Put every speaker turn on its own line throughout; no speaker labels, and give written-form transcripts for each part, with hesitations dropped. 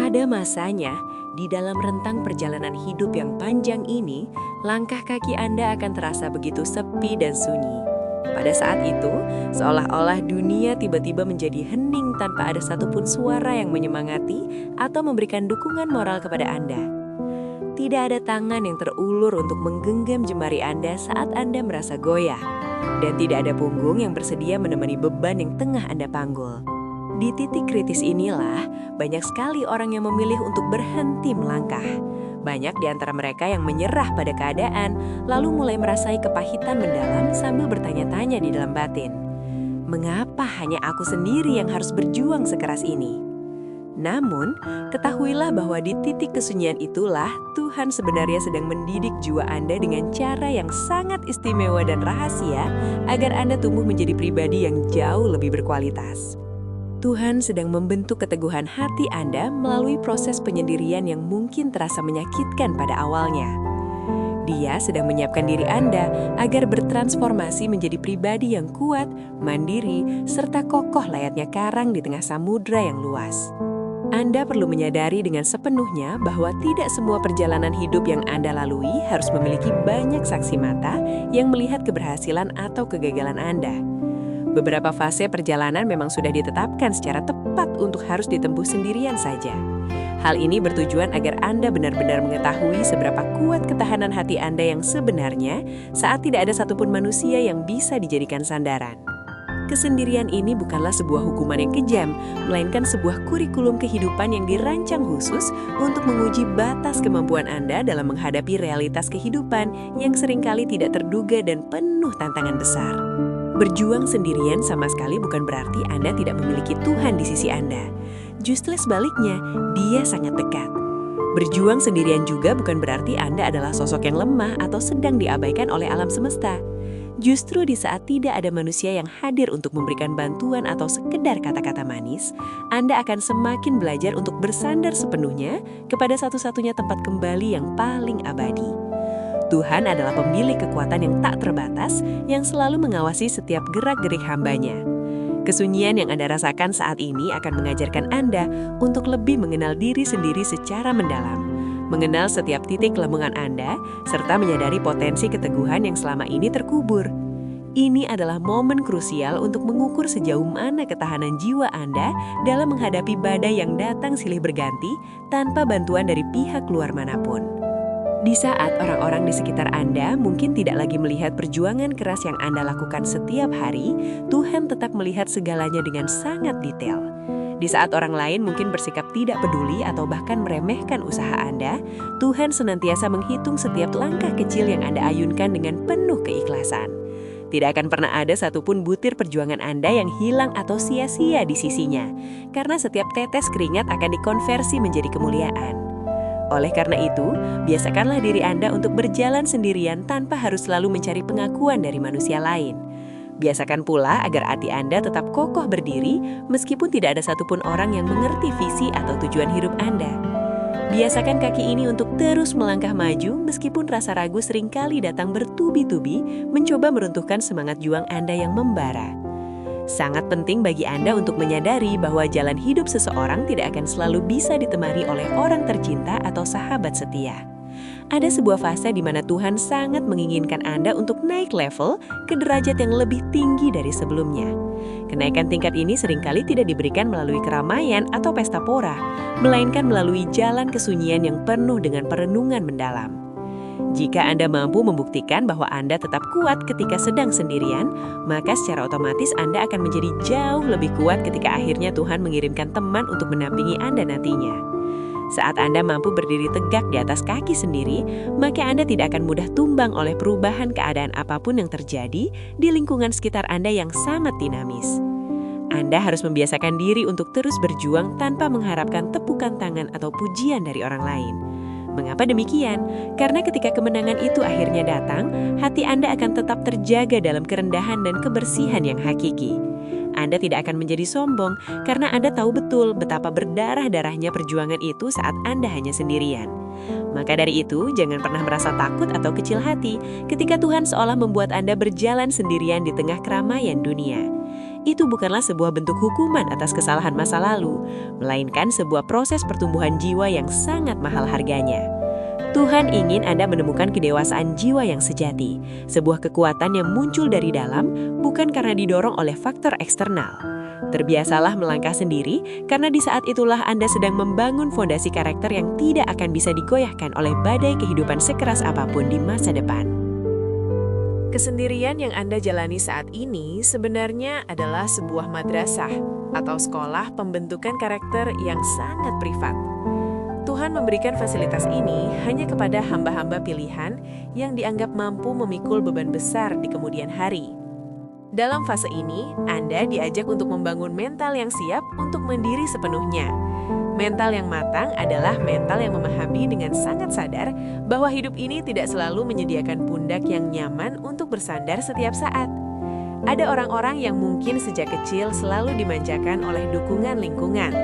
Ada masanya, di dalam rentang perjalanan hidup yang panjang ini, langkah kaki Anda akan terasa begitu sepi dan sunyi. Pada saat itu, seolah-olah dunia tiba-tiba menjadi hening tanpa ada satupun suara yang menyemangati atau memberikan dukungan moral kepada Anda. Tidak ada tangan yang terulur untuk menggenggam jemari Anda saat Anda merasa goyah. Dan tidak ada punggung yang bersedia menemani beban yang tengah Anda panggul. Di titik kritis inilah, banyak sekali orang yang memilih untuk berhenti melangkah. Banyak di antara mereka yang menyerah pada keadaan, lalu mulai merasai kepahitan mendalam sambil bertanya-tanya di dalam batin. Mengapa hanya aku sendiri yang harus berjuang sekeras ini? Namun, ketahuilah bahwa di titik kesunyian itulah Tuhan sebenarnya sedang mendidik jiwa Anda dengan cara yang sangat istimewa dan rahasia agar Anda tumbuh menjadi pribadi yang jauh lebih berkualitas. Tuhan sedang membentuk keteguhan hati Anda melalui proses penyendirian yang mungkin terasa menyakitkan pada awalnya. Dia sedang menyiapkan diri Anda agar bertransformasi menjadi pribadi yang kuat, mandiri, serta kokoh layaknya karang di tengah samudra yang luas. Anda perlu menyadari dengan sepenuhnya bahwa tidak semua perjalanan hidup yang Anda lalui harus memiliki banyak saksi mata yang melihat keberhasilan atau kegagalan Anda. Beberapa fase perjalanan memang sudah ditetapkan secara tepat untuk harus ditempuh sendirian saja. Hal ini bertujuan agar Anda benar-benar mengetahui seberapa kuat ketahanan hati Anda yang sebenarnya saat tidak ada satupun manusia yang bisa dijadikan sandaran. Kesendirian ini bukanlah sebuah hukuman yang kejam, melainkan sebuah kurikulum kehidupan yang dirancang khusus untuk menguji batas kemampuan Anda dalam menghadapi realitas kehidupan yang seringkali tidak terduga dan penuh tantangan besar. Berjuang sendirian sama sekali bukan berarti Anda tidak memiliki Tuhan di sisi Anda. Justru sebaliknya, Dia sangat dekat. Berjuang sendirian juga bukan berarti Anda adalah sosok yang lemah atau sedang diabaikan oleh alam semesta. Justru di saat tidak ada manusia yang hadir untuk memberikan bantuan atau sekedar kata-kata manis, Anda akan semakin belajar untuk bersandar sepenuhnya kepada satu-satunya tempat kembali yang paling abadi. Tuhan adalah pemilik kekuatan yang tak terbatas yang selalu mengawasi setiap gerak-gerik hamba-Nya. Kesunyian yang Anda rasakan saat ini akan mengajarkan Anda untuk lebih mengenal diri sendiri secara mendalam, mengenal setiap titik kelemahan Anda, serta menyadari potensi keteguhan yang selama ini terkubur. Ini adalah momen krusial untuk mengukur sejauh mana ketahanan jiwa Anda dalam menghadapi badai yang datang silih berganti tanpa bantuan dari pihak luar manapun. Di saat orang-orang di sekitar Anda mungkin tidak lagi melihat perjuangan keras yang Anda lakukan setiap hari, Tuhan tetap melihat segalanya dengan sangat detail. Di saat orang lain mungkin bersikap tidak peduli atau bahkan meremehkan usaha Anda, Tuhan senantiasa menghitung setiap langkah kecil yang Anda ayunkan dengan penuh keikhlasan. Tidak akan pernah ada satupun butir perjuangan Anda yang hilang atau sia-sia di sisinya, karena setiap tetes keringat akan dikonversi menjadi kemuliaan. Oleh karena itu, biasakanlah diri Anda untuk berjalan sendirian tanpa harus selalu mencari pengakuan dari manusia lain. Biasakan pula agar hati Anda tetap kokoh berdiri meskipun tidak ada satupun orang yang mengerti visi atau tujuan hidup Anda. Biasakan kaki ini untuk terus melangkah maju meskipun rasa ragu seringkali datang bertubi-tubi mencoba meruntuhkan semangat juang Anda yang membara. Sangat penting bagi Anda untuk menyadari bahwa jalan hidup seseorang tidak akan selalu bisa ditemani oleh orang tercinta atau sahabat setia. Ada sebuah fase di mana Tuhan sangat menginginkan Anda untuk naik level ke derajat yang lebih tinggi dari sebelumnya. Kenaikan tingkat ini seringkali tidak diberikan melalui keramaian atau pesta pora, melainkan melalui jalan kesunyian yang penuh dengan perenungan mendalam. Jika Anda mampu membuktikan bahwa Anda tetap kuat ketika sedang sendirian, maka secara otomatis Anda akan menjadi jauh lebih kuat ketika akhirnya Tuhan mengirimkan teman untuk mendampingi Anda nantinya. Saat Anda mampu berdiri tegak di atas kaki sendiri, maka Anda tidak akan mudah tumbang oleh perubahan keadaan apapun yang terjadi di lingkungan sekitar Anda yang sangat dinamis. Anda harus membiasakan diri untuk terus berjuang tanpa mengharapkan tepukan tangan atau pujian dari orang lain. Mengapa demikian? Karena ketika kemenangan itu akhirnya datang, hati Anda akan tetap terjaga dalam kerendahan dan kebersihan yang hakiki. Anda tidak akan menjadi sombong karena Anda tahu betul betapa berdarah-darahnya perjuangan itu saat Anda hanya sendirian. Maka dari itu, jangan pernah merasa takut atau kecil hati ketika Tuhan seolah membuat Anda berjalan sendirian di tengah keramaian dunia. itu bukanlah sebuah bentuk hukuman atas kesalahan masa lalu, melainkan sebuah proses pertumbuhan jiwa yang sangat mahal harganya. Tuhan ingin Anda menemukan kedewasaan jiwa yang sejati, sebuah kekuatan yang muncul dari dalam, bukan karena didorong oleh faktor eksternal. Terbiasalah melangkah sendiri, karena di saat itulah Anda sedang membangun fondasi karakter yang tidak akan bisa digoyahkan oleh badai kehidupan sekeras apapun di masa depan. Kesendirian yang Anda jalani saat ini sebenarnya adalah sebuah madrasah atau sekolah pembentukan karakter yang sangat privat. Tuhan memberikan fasilitas ini hanya kepada hamba-hamba pilihan yang dianggap mampu memikul beban besar di kemudian hari. Dalam fase ini, Anda diajak untuk membangun mental yang siap untuk mandiri sepenuhnya. Mental yang matang adalah mental yang memahami dengan sangat sadar bahwa hidup ini tidak selalu menyediakan pundak yang nyaman untuk bersandar setiap saat. Ada orang-orang yang mungkin sejak kecil selalu dimanjakan oleh dukungan lingkungan.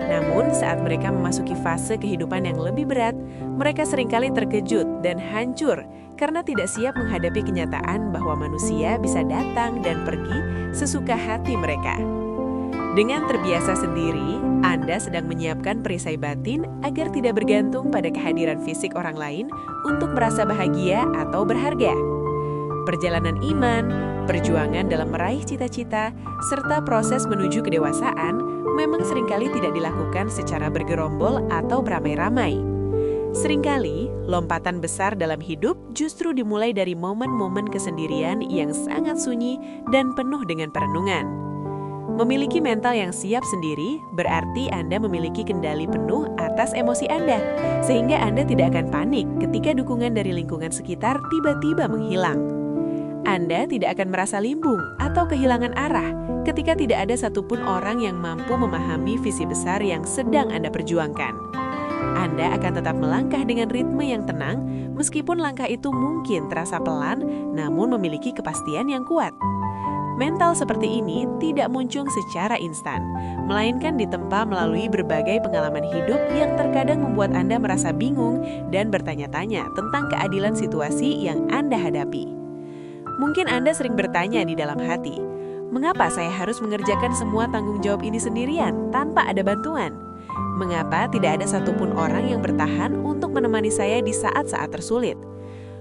Namun, saat mereka memasuki fase kehidupan yang lebih berat, mereka seringkali terkejut dan hancur karena tidak siap menghadapi kenyataan bahwa manusia bisa datang dan pergi sesuka hati mereka. Dengan terbiasa sendiri, Anda sedang menyiapkan perisai batin agar tidak bergantung pada kehadiran fisik orang lain untuk merasa bahagia atau berharga. Perjalanan iman, perjuangan dalam meraih cita-cita, serta proses menuju kedewasaan memang seringkali tidak dilakukan secara bergerombol atau beramai-ramai. Seringkali, lompatan besar dalam hidup justru dimulai dari momen-momen kesendirian yang sangat sunyi dan penuh dengan perenungan. Memiliki mental yang siap sendiri berarti Anda memiliki kendali penuh atas emosi Anda, sehingga Anda tidak akan panik ketika dukungan dari lingkungan sekitar tiba-tiba menghilang. Anda tidak akan merasa limbung atau kehilangan arah ketika tidak ada satupun orang yang mampu memahami visi besar yang sedang Anda perjuangkan. Anda akan tetap melangkah dengan ritme yang tenang, meskipun langkah itu mungkin terasa pelan, namun memiliki kepastian yang kuat. Mental seperti ini tidak muncul secara instan, melainkan ditempa melalui berbagai pengalaman hidup yang terkadang membuat Anda merasa bingung dan bertanya-tanya tentang keadilan situasi yang Anda hadapi. Mungkin Anda sering bertanya di dalam hati, mengapa saya harus mengerjakan semua tanggung jawab ini sendirian tanpa ada bantuan? Mengapa tidak ada satupun orang yang bertahan untuk menemani saya di saat-saat tersulit?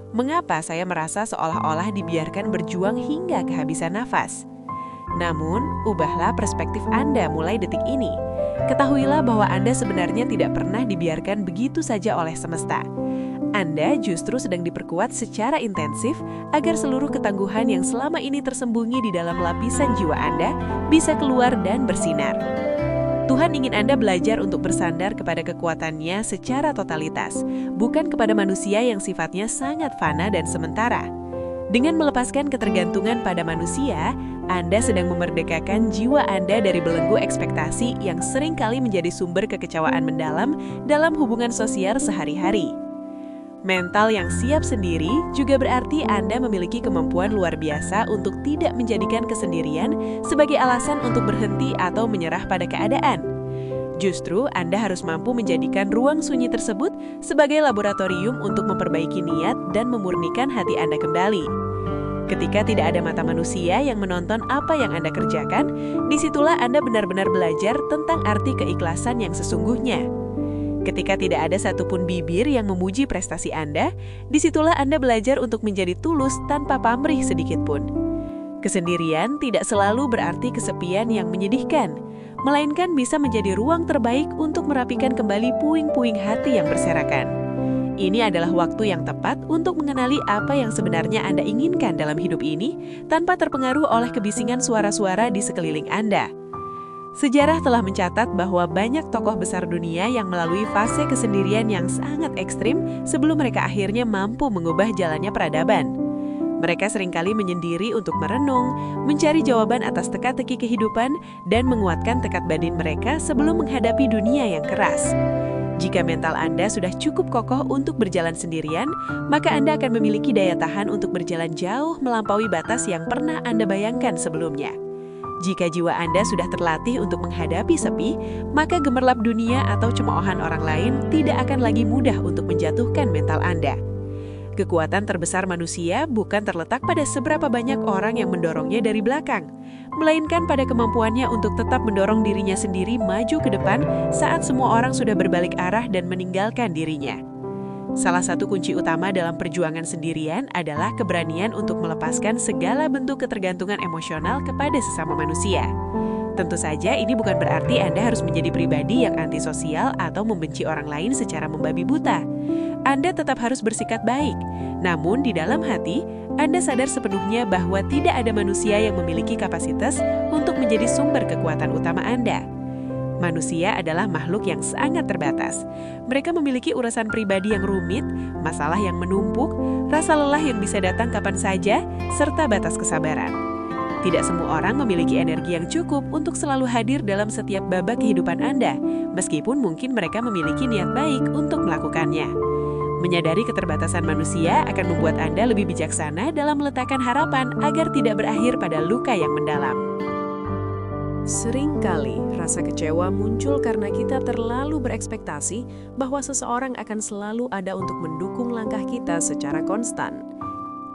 Mengapa saya merasa seolah-olah dibiarkan berjuang hingga kehabisan nafas? Namun, ubahlah perspektif Anda mulai detik ini. Ketahuilah bahwa Anda sebenarnya tidak pernah dibiarkan begitu saja oleh semesta. Anda justru sedang diperkuat secara intensif agar seluruh ketangguhan yang selama ini tersembunyi di dalam lapisan jiwa Anda bisa keluar dan bersinar. Tuhan ingin Anda belajar untuk bersandar kepada kekuatannya secara totalitas, bukan kepada manusia yang sifatnya sangat fana dan sementara. Dengan melepaskan ketergantungan pada manusia, Anda sedang memerdekakan jiwa Anda dari belenggu ekspektasi yang seringkali menjadi sumber kekecewaan mendalam dalam hubungan sosial sehari-hari. Mental yang siap sendiri juga berarti Anda memiliki kemampuan luar biasa untuk tidak menjadikan kesendirian sebagai alasan untuk berhenti atau menyerah pada keadaan. Justru Anda harus mampu menjadikan ruang sunyi tersebut sebagai laboratorium untuk memperbaiki niat dan memurnikan hati Anda kembali. Ketika tidak ada mata manusia yang menonton apa yang Anda kerjakan, disitulah Anda benar-benar belajar tentang arti keikhlasan yang sesungguhnya. Ketika tidak ada satupun bibir yang memuji prestasi Anda, disitulah Anda belajar untuk menjadi tulus tanpa pamrih sedikit pun. Kesendirian tidak selalu berarti kesepian yang menyedihkan, melainkan bisa menjadi ruang terbaik untuk merapikan kembali puing-puing hati yang berserakan. Ini adalah waktu yang tepat untuk mengenali apa yang sebenarnya Anda inginkan dalam hidup ini tanpa terpengaruh oleh kebisingan suara-suara di sekeliling Anda. Sejarah telah mencatat bahwa banyak tokoh besar dunia yang melalui fase kesendirian yang sangat ekstrim sebelum mereka akhirnya mampu mengubah jalannya peradaban. Mereka seringkali menyendiri untuk merenung, mencari jawaban atas teka-teki kehidupan, dan menguatkan tekad batin mereka sebelum menghadapi dunia yang keras. Jika mental Anda sudah cukup kokoh untuk berjalan sendirian, maka Anda akan memiliki daya tahan untuk berjalan jauh melampaui batas yang pernah Anda bayangkan sebelumnya. Jika jiwa Anda sudah terlatih untuk menghadapi sepi, maka gemerlap dunia atau cemoohan orang lain tidak akan lagi mudah untuk menjatuhkan mental Anda.
Kekuatan terbesar manusia bukan terletak pada seberapa banyak orang yang mendorongnya dari belakang, melainkan pada kemampuannya untuk tetap mendorong dirinya sendiri maju ke depan saat semua orang sudah berbalik arah dan meninggalkan dirinya. Salah satu kunci utama dalam perjuangan sendirian adalah keberanian untuk melepaskan segala bentuk ketergantungan emosional kepada sesama manusia. Tentu saja ini bukan berarti Anda harus menjadi pribadi yang antisosial atau membenci orang lain secara membabi buta. Anda tetap harus bersikap baik, namun di dalam hati, Anda sadar sepenuhnya bahwa tidak ada manusia yang memiliki kapasitas untuk menjadi sumber kekuatan utama Anda. Manusia adalah makhluk yang sangat terbatas. Mereka memiliki urusan pribadi yang rumit, masalah yang menumpuk, rasa lelah yang bisa datang kapan saja, serta batas kesabaran. Tidak semua orang memiliki energi yang cukup untuk selalu hadir dalam setiap babak kehidupan Anda, meskipun mungkin mereka memiliki niat baik untuk melakukannya. Menyadari keterbatasan manusia akan membuat Anda lebih bijaksana dalam meletakkan harapan agar tidak berakhir pada luka yang mendalam.
Seringkali rasa kecewa muncul karena kita terlalu berekspektasi bahwa seseorang akan selalu ada untuk mendukung langkah kita secara konstan.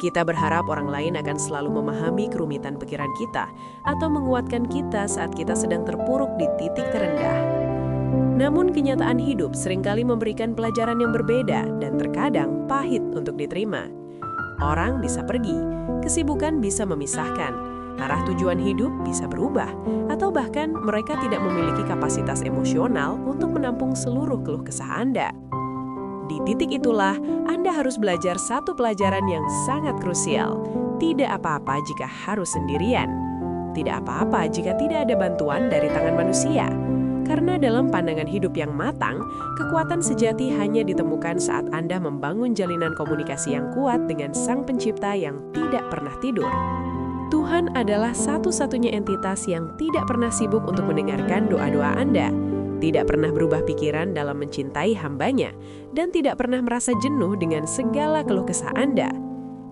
Kita berharap orang lain akan selalu memahami kerumitan pikiran kita atau menguatkan kita saat kita sedang terpuruk di titik terendah. Namun kenyataan hidup seringkali memberikan pelajaran yang berbeda dan terkadang pahit untuk diterima. Orang bisa pergi, kesibukan bisa memisahkan, arah tujuan hidup bisa berubah, atau bahkan mereka tidak memiliki kapasitas emosional untuk menampung seluruh keluh kesah Anda. Di titik itulah, Anda harus belajar satu pelajaran yang sangat krusial. Tidak apa-apa jika harus sendirian. Tidak apa-apa jika tidak ada bantuan dari tangan manusia. Karena dalam pandangan hidup yang matang, kekuatan sejati hanya ditemukan saat Anda membangun jalinan komunikasi yang kuat dengan Sang Pencipta yang tidak pernah tidur. Tuhan adalah satu-satunya entitas yang tidak pernah sibuk untuk mendengarkan doa-doa Anda, tidak pernah berubah pikiran dalam mencintai hamba-Nya, dan tidak pernah merasa jenuh dengan segala keluh kesah Anda.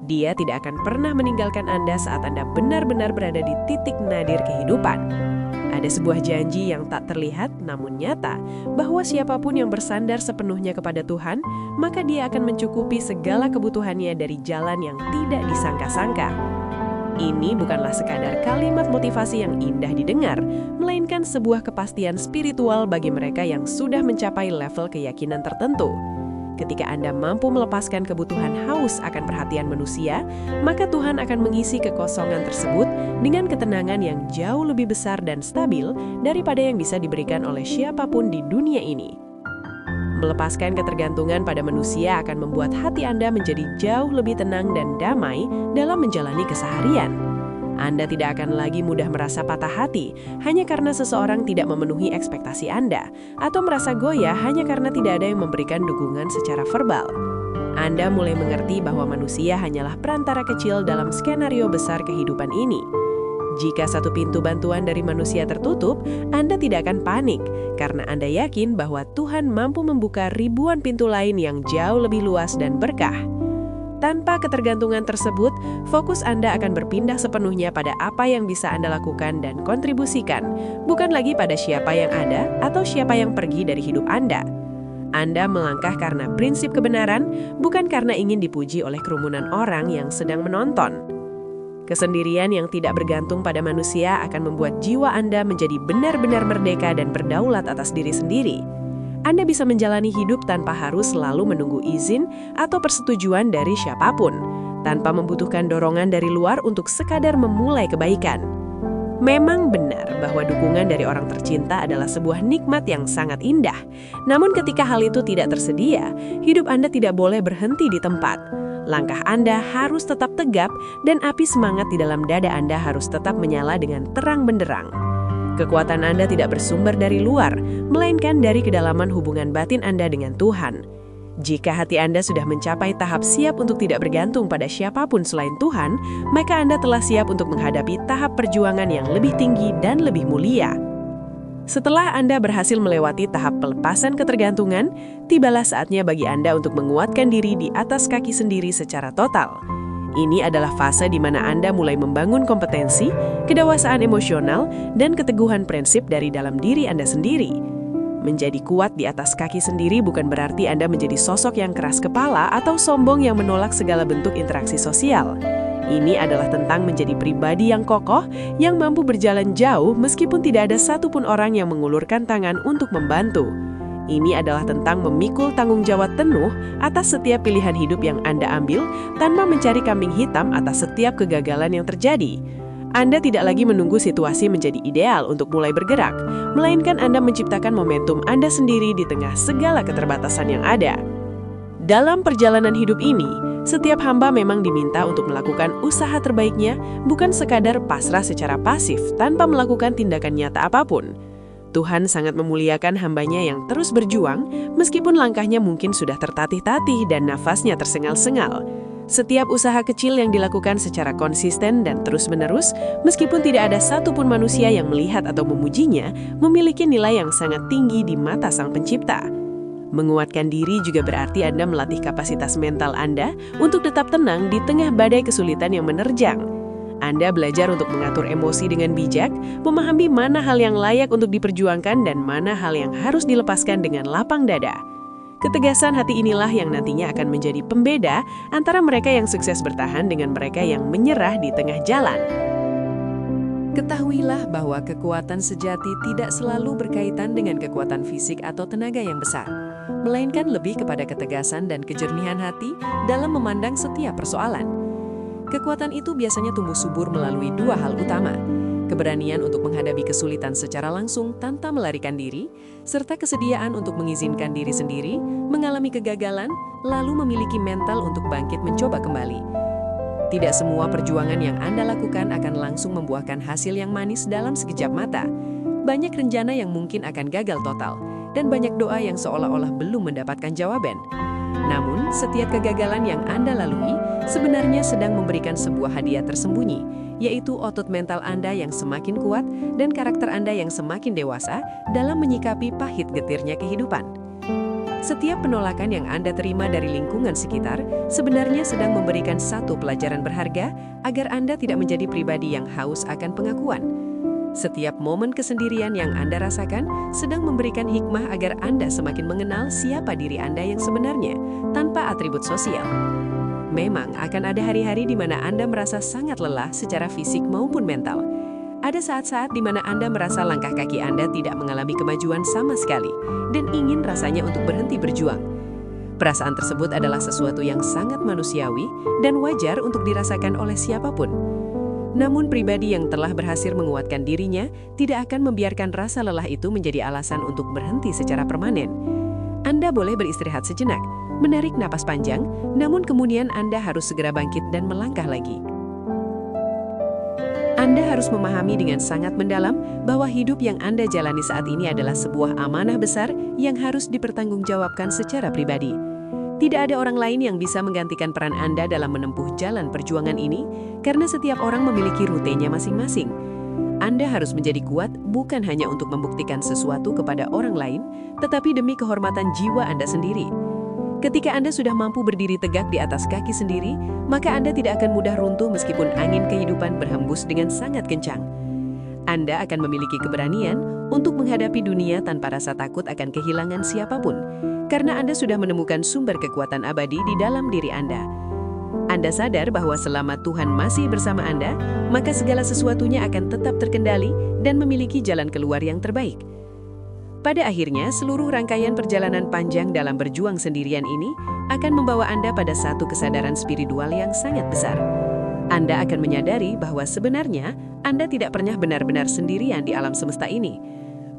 Dia tidak akan pernah meninggalkan Anda saat Anda benar-benar berada di titik nadir kehidupan. Ada sebuah janji yang tak terlihat namun nyata, bahwa siapapun yang bersandar sepenuhnya kepada Tuhan, maka Dia akan mencukupi segala kebutuhannya dari jalan yang tidak disangka-sangka. Ini bukanlah sekadar kalimat motivasi yang indah didengar, melainkan sebuah kepastian spiritual bagi mereka yang sudah mencapai level keyakinan tertentu. Ketika Anda mampu melepaskan kebutuhan haus akan perhatian manusia, maka Tuhan akan mengisi kekosongan tersebut dengan ketenangan yang jauh lebih besar dan stabil daripada yang bisa diberikan oleh siapapun di dunia ini. Melepaskan ketergantungan pada manusia akan membuat hati Anda menjadi jauh lebih tenang dan damai dalam menjalani keseharian. Anda tidak akan lagi mudah merasa patah hati hanya karena seseorang tidak memenuhi ekspektasi Anda, atau merasa goyah hanya karena tidak ada yang memberikan dukungan secara verbal. Anda mulai mengerti bahwa manusia hanyalah perantara kecil dalam skenario besar kehidupan ini. Jika satu pintu bantuan dari manusia tertutup, Anda tidak akan panik, karena Anda yakin bahwa Tuhan mampu membuka ribuan pintu lain yang jauh lebih luas dan berkah. Tanpa ketergantungan tersebut, fokus Anda akan berpindah sepenuhnya pada apa yang bisa Anda lakukan dan kontribusikan, bukan lagi pada siapa yang ada atau siapa yang pergi dari hidup Anda. Anda melangkah karena prinsip kebenaran, bukan karena ingin dipuji oleh kerumunan orang yang sedang menonton. Kesendirian yang tidak bergantung pada manusia akan membuat jiwa Anda menjadi benar-benar merdeka dan berdaulat atas diri sendiri. Anda bisa menjalani hidup tanpa harus selalu menunggu izin atau persetujuan dari siapapun, tanpa membutuhkan dorongan dari luar untuk sekadar memulai kebaikan. Memang benar bahwa dukungan dari orang tercinta adalah sebuah nikmat yang sangat indah. Namun ketika hal itu tidak tersedia, hidup Anda tidak boleh berhenti di tempat. Langkah Anda harus tetap tegap dan api semangat di dalam dada Anda harus tetap menyala dengan terang benderang. Kekuatan Anda tidak bersumber dari luar, melainkan dari kedalaman hubungan batin Anda dengan Tuhan. Jika hati Anda sudah mencapai tahap siap untuk tidak bergantung pada siapapun selain Tuhan, maka Anda telah siap untuk menghadapi tahap perjuangan yang lebih tinggi dan lebih mulia. Setelah Anda berhasil melewati tahap pelepasan ketergantungan, tibalah saatnya bagi Anda untuk menguatkan diri di atas kaki sendiri secara total. Ini adalah fase di mana Anda mulai membangun kompetensi, kedewasaan emosional, dan keteguhan prinsip dari dalam diri Anda sendiri.
Menjadi kuat di atas kaki sendiri bukan berarti Anda menjadi sosok yang keras kepala atau sombong yang menolak segala bentuk interaksi sosial. Ini adalah tentang menjadi pribadi yang kokoh, yang mampu berjalan jauh meskipun tidak ada satupun orang yang mengulurkan tangan untuk membantu. Ini adalah tentang memikul tanggung jawab penuh atas setiap pilihan hidup yang Anda ambil tanpa mencari kambing hitam atas setiap kegagalan yang terjadi. Anda tidak lagi menunggu situasi menjadi ideal untuk mulai bergerak, melainkan Anda menciptakan momentum Anda sendiri di tengah segala keterbatasan yang ada. Dalam perjalanan hidup ini, setiap hamba memang diminta untuk melakukan usaha terbaiknya, bukan sekadar pasrah secara pasif tanpa melakukan tindakan nyata apapun. Tuhan sangat memuliakan hambanya yang terus berjuang, meskipun langkahnya mungkin sudah tertatih-tatih dan nafasnya tersengal-sengal. Setiap usaha kecil yang dilakukan secara konsisten dan terus-menerus, meskipun tidak ada satupun manusia yang melihat atau memujinya, memiliki nilai yang sangat tinggi di mata Sang Pencipta. Menguatkan diri juga berarti Anda melatih kapasitas mental Anda untuk tetap tenang di tengah badai kesulitan yang menerjang. Anda belajar untuk mengatur emosi dengan bijak, memahami mana hal yang layak untuk diperjuangkan dan mana hal yang harus dilepaskan dengan lapang dada. Ketegasan hati inilah yang nantinya akan menjadi pembeda antara mereka yang sukses bertahan dengan mereka yang menyerah di tengah jalan.
Ketahuilah bahwa kekuatan sejati tidak selalu berkaitan dengan kekuatan fisik atau tenaga yang besar, melainkan lebih kepada ketegasan dan kejernihan hati dalam memandang setiap persoalan. Kekuatan itu biasanya tumbuh subur melalui dua hal utama: keberanian untuk menghadapi kesulitan secara langsung tanpa melarikan diri, serta kesediaan untuk mengizinkan diri sendiri mengalami kegagalan, lalu memiliki mental untuk bangkit mencoba kembali. Tidak semua perjuangan yang Anda lakukan akan langsung membuahkan hasil yang manis dalam sekejap mata. Banyak rencana yang mungkin akan gagal total, dan banyak doa yang seolah-olah belum mendapatkan jawaban. Namun, setiap kegagalan yang Anda lalui sebenarnya sedang memberikan sebuah hadiah tersembunyi, yaitu otot mental Anda yang semakin kuat dan karakter Anda yang semakin dewasa dalam menyikapi pahit getirnya kehidupan. Setiap penolakan yang Anda terima dari lingkungan sekitar sebenarnya sedang memberikan satu pelajaran berharga agar Anda tidak menjadi pribadi yang haus akan pengakuan. Setiap momen kesendirian yang Anda rasakan sedang memberikan hikmah agar Anda semakin mengenal siapa diri Anda yang sebenarnya, tanpa atribut sosial. Memang akan ada hari-hari di mana Anda merasa sangat lelah secara fisik maupun mental. Ada saat-saat di mana Anda merasa langkah kaki Anda tidak mengalami kemajuan sama sekali dan ingin rasanya untuk berhenti berjuang. Perasaan tersebut adalah sesuatu yang sangat manusiawi dan wajar untuk dirasakan oleh siapapun. Namun pribadi yang telah berhasil menguatkan dirinya tidak akan membiarkan rasa lelah itu menjadi alasan untuk berhenti secara permanen. Anda boleh beristirahat sejenak, menarik napas panjang, namun kemudian Anda harus segera bangkit dan melangkah lagi. Anda harus memahami dengan sangat mendalam bahwa hidup yang Anda jalani saat ini adalah sebuah amanah besar yang harus dipertanggungjawabkan secara pribadi. Tidak ada orang lain yang bisa menggantikan peran Anda dalam menempuh jalan perjuangan ini, karena setiap orang memiliki rutenya masing-masing. Anda harus menjadi kuat bukan hanya untuk membuktikan sesuatu kepada orang lain, tetapi demi kehormatan jiwa Anda sendiri. Ketika Anda sudah mampu berdiri tegak di atas kaki sendiri, maka Anda tidak akan mudah runtuh meskipun angin kehidupan berhembus dengan sangat kencang. Anda akan memiliki keberanian untuk menghadapi dunia tanpa rasa takut akan kehilangan siapapun, karena Anda sudah menemukan sumber kekuatan abadi di dalam diri Anda. Anda sadar bahwa selama Tuhan masih bersama Anda, maka segala sesuatunya akan tetap terkendali dan memiliki jalan keluar yang terbaik. Pada akhirnya, seluruh rangkaian perjalanan panjang dalam berjuang sendirian ini akan membawa Anda pada satu kesadaran spiritual yang sangat besar. Anda akan menyadari bahwa sebenarnya Anda tidak pernah benar-benar sendirian di alam semesta ini.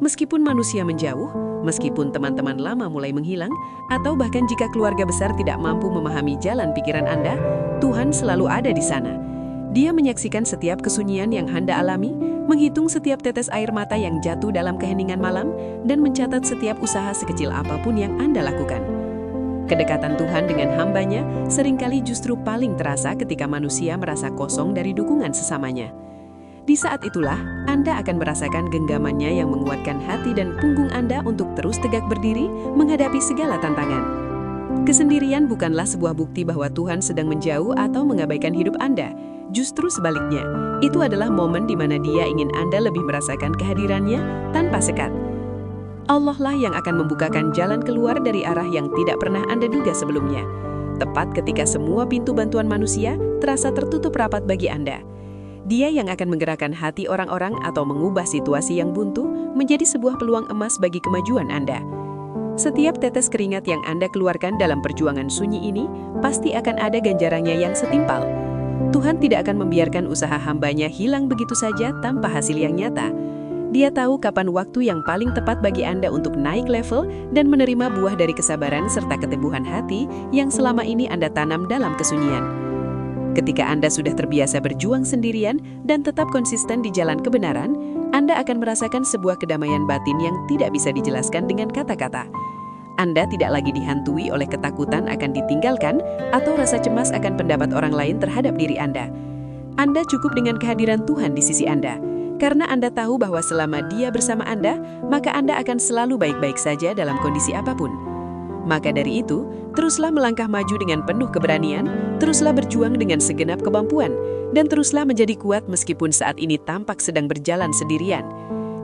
Meskipun manusia menjauh, meskipun teman-teman lama mulai menghilang, atau bahkan jika keluarga besar tidak mampu memahami jalan pikiran Anda, Tuhan selalu ada di sana. Dia menyaksikan setiap kesunyian yang Anda alami, menghitung setiap tetes air mata yang jatuh dalam keheningan malam, dan mencatat setiap usaha sekecil apapun yang Anda lakukan. Kedekatan Tuhan dengan hambanya seringkali justru paling terasa ketika manusia merasa kosong dari dukungan sesamanya. Di saat itulah, Anda akan merasakan genggamannya yang menguatkan hati dan punggung Anda untuk terus tegak berdiri menghadapi segala tantangan. Kesendirian bukanlah sebuah bukti bahwa Tuhan sedang menjauh atau mengabaikan hidup Anda. Justru sebaliknya, itu adalah momen di mana Dia ingin Anda lebih merasakan kehadirannya tanpa sekat.
Allah lah yang akan membukakan jalan keluar dari arah yang tidak pernah Anda duga sebelumnya. Tepat ketika semua pintu bantuan manusia terasa tertutup rapat bagi Anda. Dia yang akan menggerakkan hati orang-orang atau mengubah situasi yang buntu menjadi sebuah peluang emas bagi kemajuan Anda. Setiap tetes keringat yang Anda keluarkan dalam perjuangan sunyi ini pasti akan ada ganjarannya yang setimpal. Tuhan tidak akan membiarkan usaha hambanya hilang begitu saja tanpa hasil yang nyata. Dia tahu kapan waktu yang paling tepat bagi Anda untuk naik level dan menerima buah dari kesabaran serta keteguhan hati yang selama ini Anda tanam dalam kesunyian. Ketika Anda sudah terbiasa berjuang sendirian dan tetap konsisten di jalan kebenaran, Anda akan merasakan sebuah kedamaian batin yang tidak bisa dijelaskan dengan kata-kata. Anda tidak lagi dihantui oleh ketakutan akan ditinggalkan atau rasa cemas akan pendapat orang lain terhadap diri Anda. Anda cukup dengan kehadiran Tuhan di sisi Anda. Karena Anda tahu bahwa selama Dia bersama Anda, maka Anda akan selalu baik-baik saja dalam kondisi apapun. Maka dari itu, teruslah melangkah maju dengan penuh keberanian, teruslah berjuang dengan segenap kemampuan, dan teruslah menjadi kuat meskipun saat ini tampak sedang berjalan sendirian.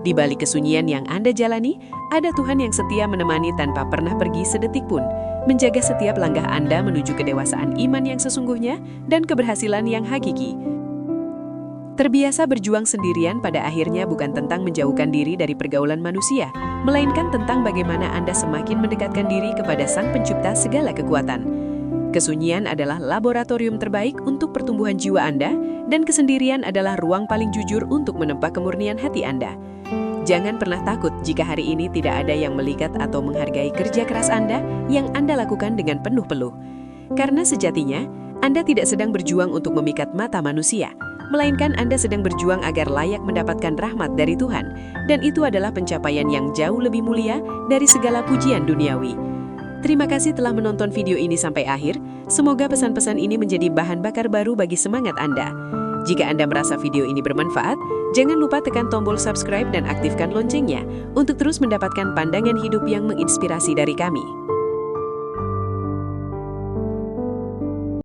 Di balik kesunyian yang Anda jalani, ada Tuhan yang setia menemani tanpa pernah pergi sedetik pun, menjaga setiap langkah Anda menuju kedewasaan iman yang sesungguhnya dan keberhasilan yang hakiki. Terbiasa berjuang sendirian pada akhirnya bukan tentang menjauhkan diri dari pergaulan manusia, melainkan tentang bagaimana Anda semakin mendekatkan diri kepada Sang Pencipta segala kekuatan. Kesunyian adalah laboratorium terbaik untuk pertumbuhan jiwa Anda, dan kesendirian adalah ruang paling jujur untuk menempa kemurnian hati Anda. Jangan pernah takut jika hari ini tidak ada yang melihat atau menghargai kerja keras Anda yang Anda lakukan dengan penuh peluh. Karena sejatinya, Anda tidak sedang berjuang untuk memikat mata manusia, melainkan Anda sedang berjuang agar layak mendapatkan rahmat dari Tuhan, dan itu adalah pencapaian yang jauh lebih mulia dari segala pujian duniawi. Terima kasih telah menonton video ini sampai akhir. Semoga pesan-pesan ini menjadi bahan bakar baru bagi semangat Anda. Jika Anda merasa video ini bermanfaat, jangan lupa tekan tombol subscribe dan aktifkan loncengnya untuk terus mendapatkan pandangan hidup yang menginspirasi dari kami.